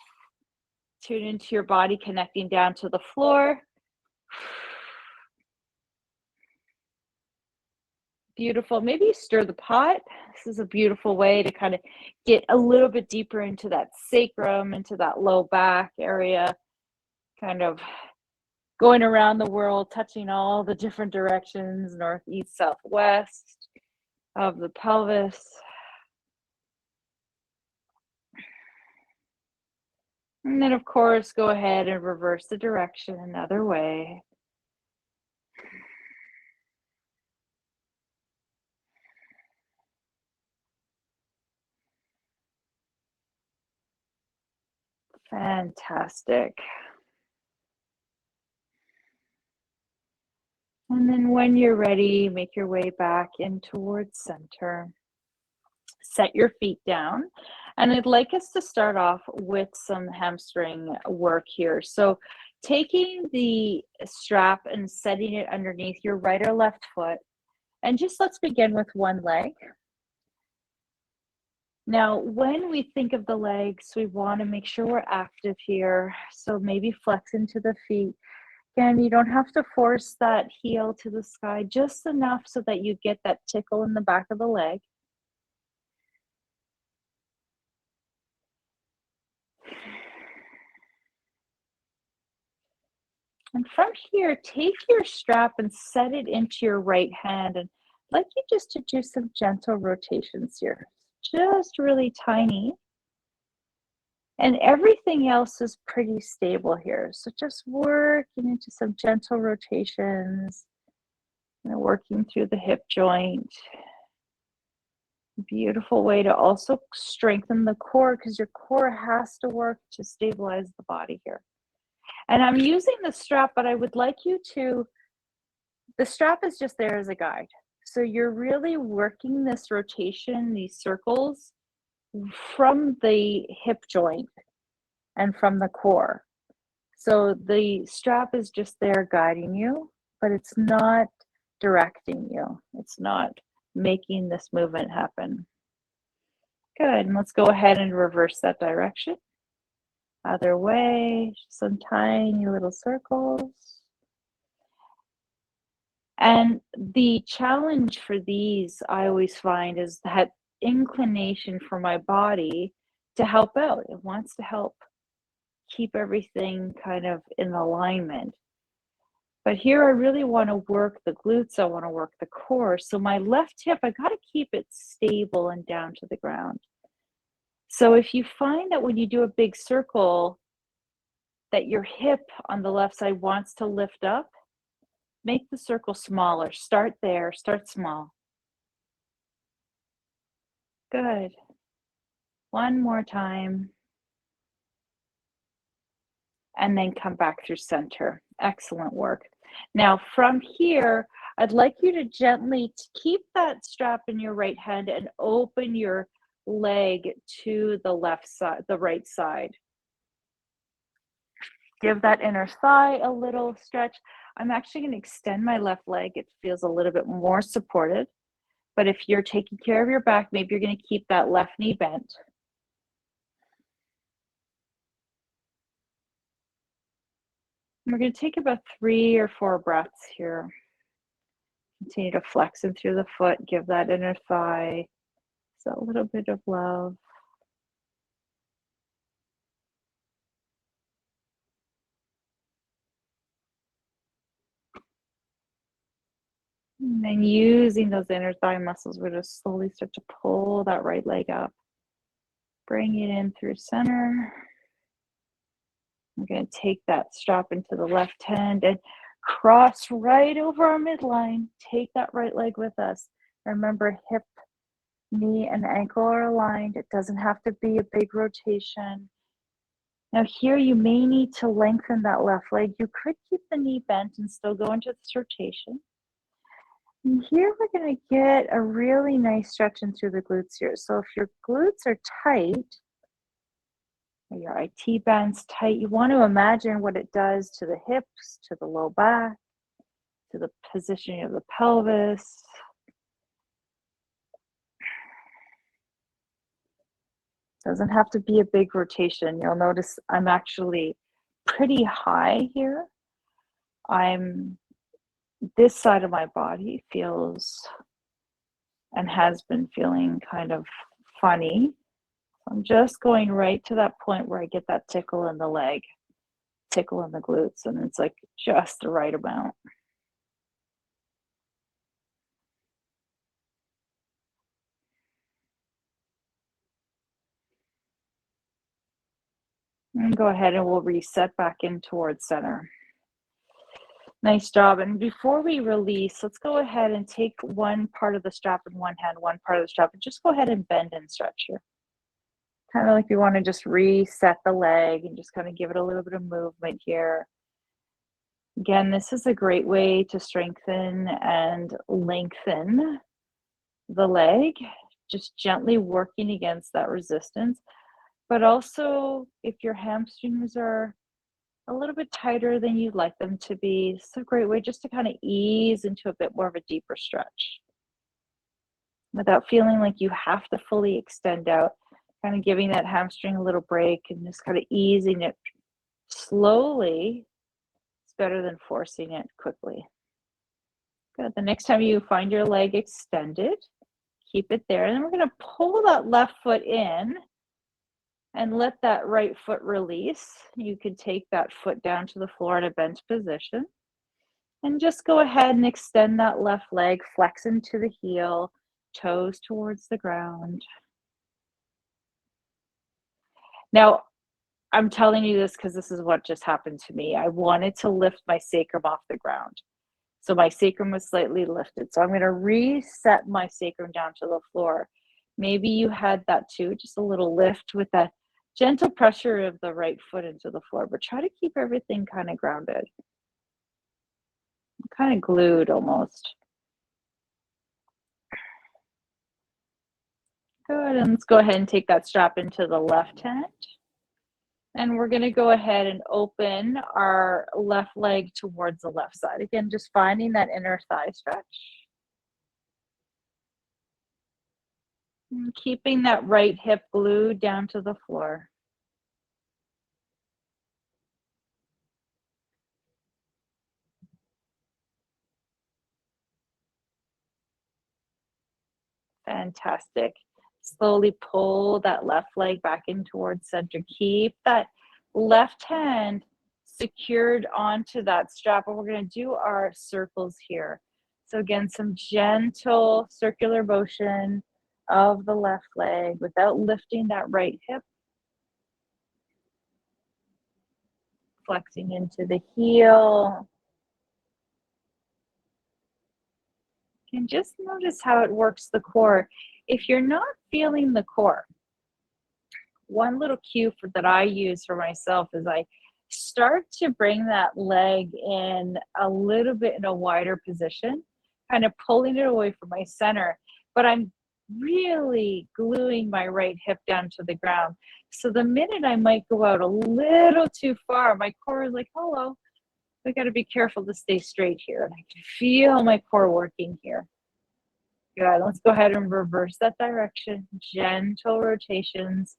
Tune into your body connecting down to the floor. Beautiful. Maybe stir the pot. This is a beautiful way to kind of get a little bit deeper into that sacrum, into that low back area, kind of going around the world, touching all the different directions, north, east, south, west of the pelvis. And then, of course, go ahead and reverse the direction another way. Fantastic. And then when you're ready, make your way back in towards center. Set your feet down. And I'd like us to start off with some hamstring work here. So taking the strap and setting it underneath your right or left foot. And just let's begin with one leg. Now, when we think of the legs, we want to make sure we're active here. So maybe flex into the feet. Again, you don't have to force that heel to the sky, just enough so that you get that tickle in the back of the leg. And from here, take your strap and set it into your right hand. And I'd like you just to do some gentle rotations here, just really tiny. And everything else is pretty stable here. So just working into some gentle rotations, working through the hip joint. Beautiful way to also strengthen the core because your core has to work to stabilize the body here. And I'm using the strap, but I would like you to, the strap is just there as a guide. So you're really working this rotation, these circles from the hip joint and from the core. So the strap is just there guiding you, but it's not directing you. It's not making this movement happen. Good, and let's go ahead and reverse that direction. Other way, some tiny little circles. And the challenge for these, I always find, is that inclination for my body to help out. It wants to help keep everything kind of in alignment. But here I really want to work the glutes, I want to work the core. So my left hip, I got to keep it stable and down to the ground. So if you find that when you do a big circle, that your hip on the left side wants to lift up, make the circle smaller. Start there, start small. Good. One more time. And then come back through center. Excellent work. Now from here, I'd like you to gently keep that strap in your right hand and open your leg to the left side, the right side. Give that inner thigh a little stretch. I'm actually going to extend my left leg. It feels a little bit more supported. But if you're taking care of your back, maybe you're going to keep that left knee bent. We're going to take about 3 or 4 breaths here. Continue to flex in through the foot. Give that inner thigh a little bit of love. And then using those inner thigh muscles, we're going to slowly start to pull that right leg up. Bring it in through center. We're going to take that strap into the left hand and cross right over our midline. Take that right leg with us. Remember, hip, knee, and ankle are aligned. It doesn't have to be a big rotation. Now here you may need to lengthen that left leg. You could keep the knee bent and still go into this rotation. And here we're going to get a really nice stretch in through the glutes here. So if your glutes are tight, or your IT band's tight, you want to imagine what it does to the hips, to the low back, to the positioning of the pelvis. Doesn't have to be a big rotation. You'll notice I'm actually pretty high here. This side of my body feels and has been feeling kind of funny. I'm just going right to that point where I get that tickle in the leg, tickle in the glutes, and it's like just the right amount. And go ahead and we'll reset back in towards center. Nice job. And before we release, let's go ahead and take one part of the strap in one hand, one part of the strap, and just go ahead and bend and stretch here. Kind of like you want to just reset the leg and just kind of give it a little bit of movement here. Again, this is a great way to strengthen and lengthen the leg, just gently working against that resistance. But also, if your hamstrings are a little bit tighter than you'd like them to be, it's a great way just to kind of ease into a bit more of a deeper stretch without feeling like you have to fully extend out, kind of giving that hamstring a little break and just kind of easing it slowly. It's better than forcing it quickly. Good. The next time you find your leg extended, keep it there. And then we're going to pull that left foot in and let that right foot release. You could take that foot down to the floor in a bent position. And just go ahead and extend that left leg, flex into the heel, toes towards the ground. Now, I'm telling you this because this is what just happened to me. I wanted to lift my sacrum off the ground. So my sacrum was slightly lifted. So I'm going to reset my sacrum down to the floor. Maybe you had that too, just a little lift with that gentle pressure of the right foot into the floor, but try to keep everything kind of grounded. Kind of glued almost. Good, and let's go ahead and take that strap into the left hand. And we're going to go ahead and open our left leg towards the left side. Again, just finding that inner thigh stretch. And keeping that right hip glued down to the floor. Fantastic. Slowly pull that left leg back in towards center. Keep that left hand secured onto that strap, and we're going to do our circles here. So again, some gentle circular motion of the left leg without lifting that right hip. Flexing into the heel. And just notice how it works the core. If you're not feeling the core, one little cue that I use for myself is I start to bring that leg in a little bit in a wider position, kind of pulling it away from my center, but I'm really gluing my right hip down to the ground. So the minute I might go out a little too far, my core is like, hello, we got to be careful to stay straight here. And I can feel my core working here. Good. Let's go ahead and reverse that direction. Gentle rotations.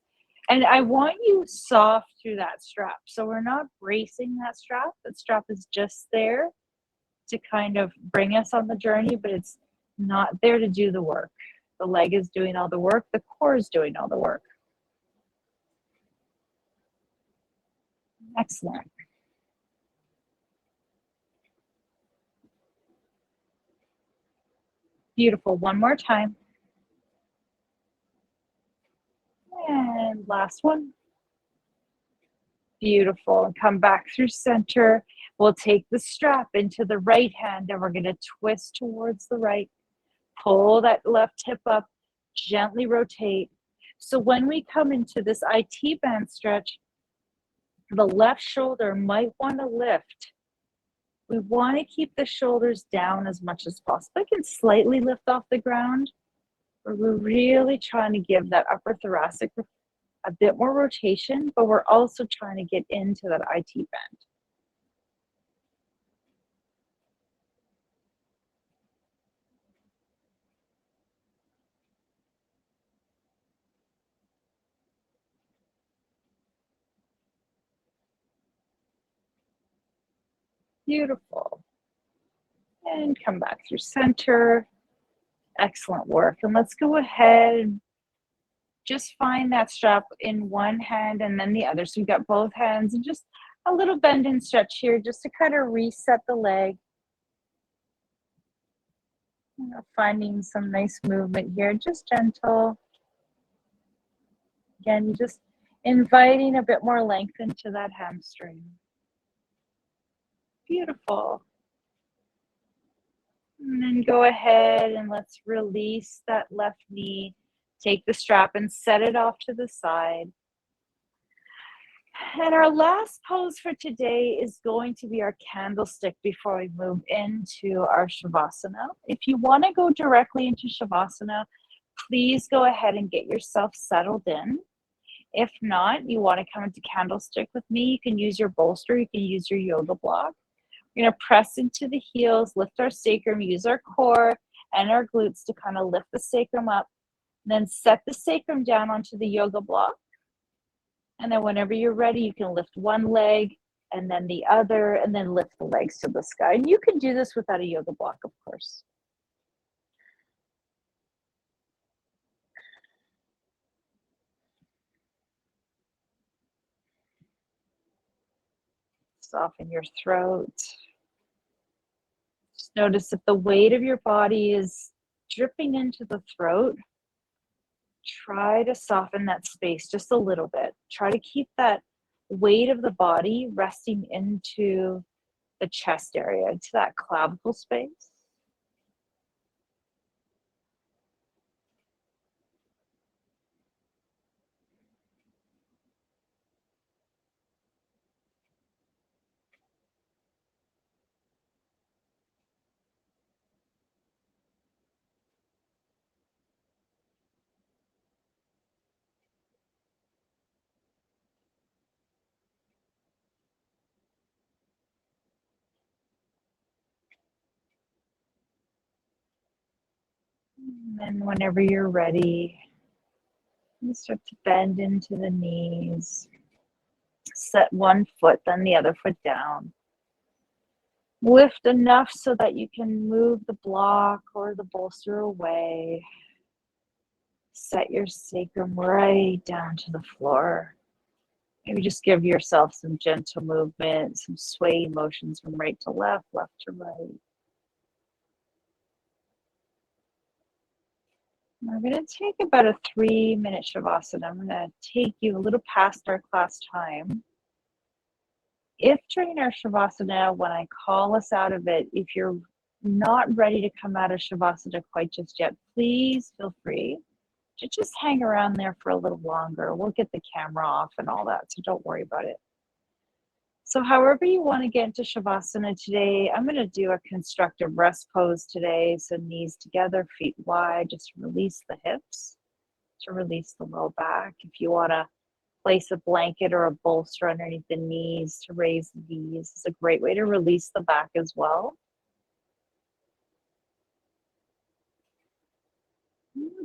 And I want you soft through that strap. So we're not bracing that strap. That strap is just there to kind of bring us on the journey, but it's not there to do the work. The leg is doing all the work. The core is doing all the work. Excellent. Beautiful. One more time. And last one. Beautiful. And come back through center. We'll take the strap into the right hand and we're going to twist towards the right. Pull that left hip up. Gently rotate. So when we come into this IT band stretch, the left shoulder might want to lift. We want to keep the shoulders down as much as possible. I can slightly lift off the ground, but we're really trying to give that upper thoracic a bit more rotation, but we're also trying to get into that IT bend. Beautiful. And come back through center. Excellent work. And let's go ahead and just find that strap in one hand and then the other. So we've got both hands and just a little bend and stretch here just to kind of reset the leg. Finding some nice movement here, just gentle. Again, just inviting a bit more length into that hamstring. Beautiful. And then go ahead and let's release that left knee. Take the strap and set it off to the side. And our last pose for today is going to be our candlestick before we move into our Shavasana. If you want to go directly into Shavasana, please go ahead and get yourself settled in. If not, you want to come into candlestick with me, you can use your bolster, you can use your yoga block. We're going to press into the heels, lift our sacrum, use our core and our glutes to kind of lift the sacrum up. Then set the sacrum down onto the yoga block. And then whenever you're ready, you can lift one leg and then the other, and then lift the legs to the sky. And you can do this without a yoga block, of course. Soften your throat. Just notice if the weight of your body is dripping into the throat. Try to soften that space just a little bit. Try to keep that weight of the body resting into the chest area, into that clavicle space. And then whenever you're ready, you start to bend into the knees. Set one foot, then the other foot down. Lift enough so that you can move the block or the bolster away. Set your sacrum right down to the floor. Maybe just give yourself some gentle movement, some swaying motions from right to left, left to right. We're going to take about a 3-minute Shavasana. I'm going to take you a little past our class time. If during our Shavasana, when I call us out of it, if you're not ready to come out of Shavasana quite just yet, please feel free to just hang around there for a little longer. We'll get the camera off and all that, so don't worry about it. So however you want to get into Shavasana today, I'm going to do a constructive rest pose today. So knees together, feet wide, just release the hips, to release the low back. If you want to place a blanket or a bolster underneath the knees to raise the knees, it's a great way to release the back as well.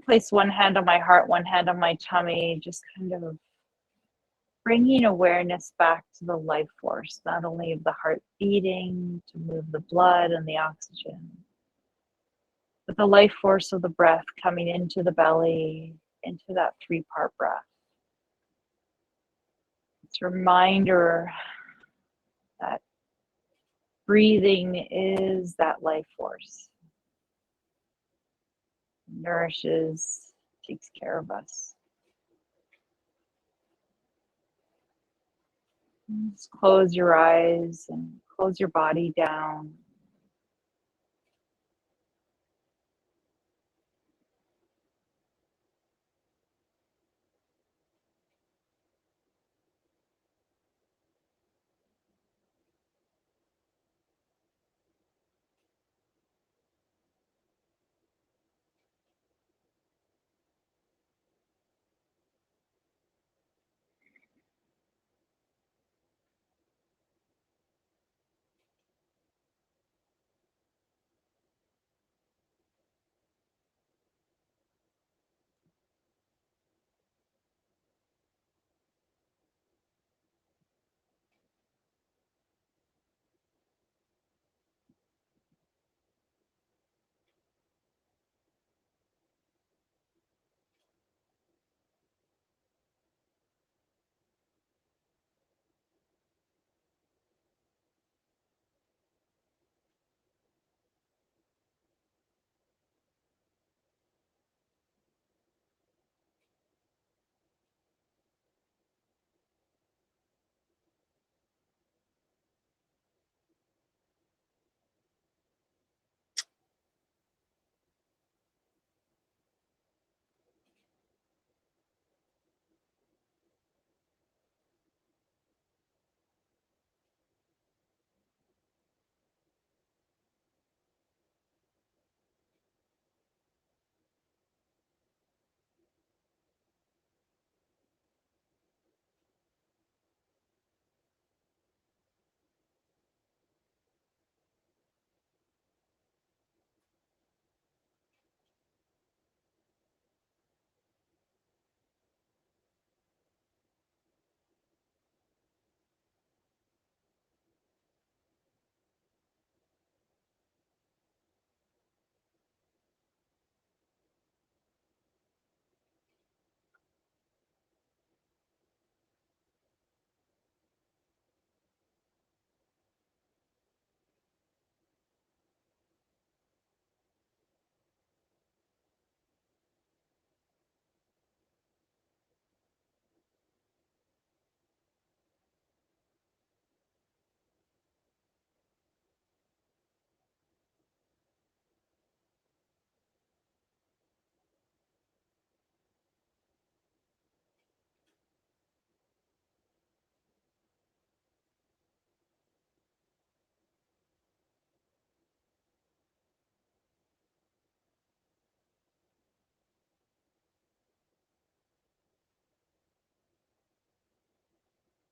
Place one hand on my heart, one hand on my tummy, just kind of bringing awareness back to the life force, not only of the heart beating to move the blood and the oxygen, but the life force of the breath coming into the belly, into that 3-part breath. It's a reminder that breathing is that life force. It nourishes, takes care of us. Just close your eyes and close your body down.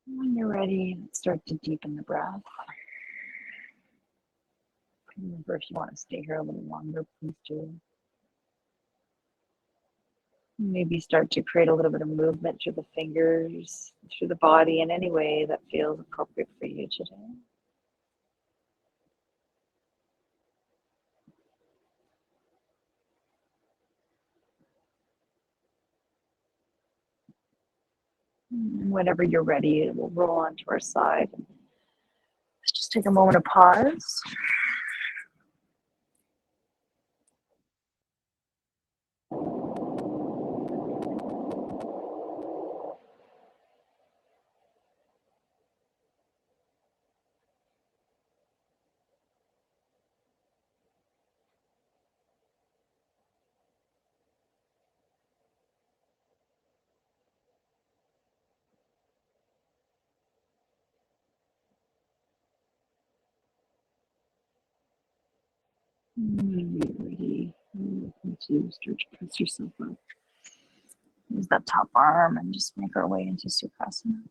When you're ready, start to deepen the breath. Remember, if you want to stay here a little longer, please do. Maybe start to create a little bit of movement through the fingers, through the body in any way that feels appropriate for you today. And whenever you're ready, we'll roll onto our side. Let's just take a moment of pause. Ready. To start to press yourself up. Use that top arm and just make our way into Sukhasana.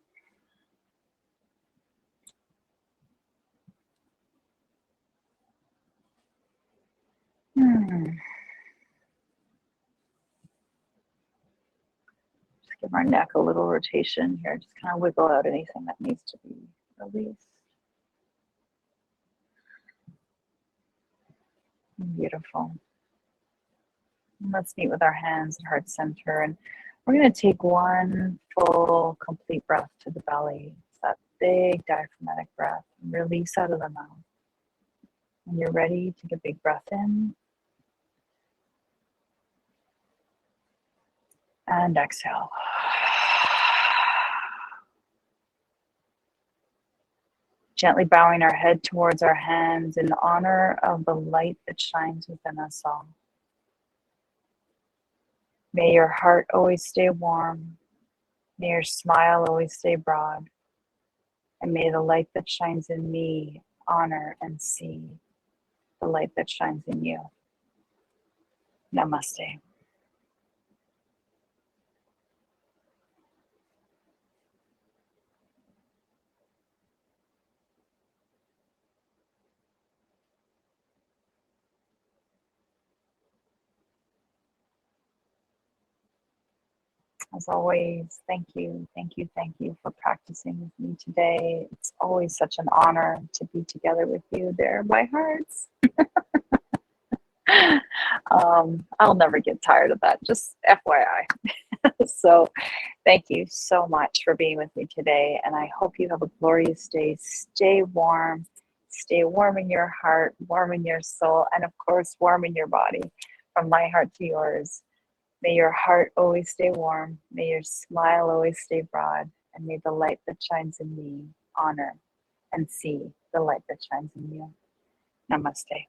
Just give our neck a little rotation here. Just kind of wiggle out anything that needs to be released. Beautiful. And let's meet with our hands at heart center. And we're going to take one full, complete breath to the belly. It's that big diaphragmatic breath. And release out of the mouth. When you're ready, take a big breath in. And exhale. Gently bowing our head towards our hands in honor of the light that shines within us all. May your heart always stay warm. May your smile always stay broad. And may the light that shines in me honor and see the light that shines in you. Namaste. As always, thank you, thank you, thank you for practicing with me today. It's always such an honor to be together with you. There, my hearts. I'll never get tired of that, just FYI. So thank you so much for being with me today, and I hope you have a glorious day. Stay warm in your heart, warm in your soul, and of course, warm in your body. From my heart to yours, may your heart always stay warm, may your smile always stay broad, and may the light that shines in me honor and see the light that shines in you. Namaste.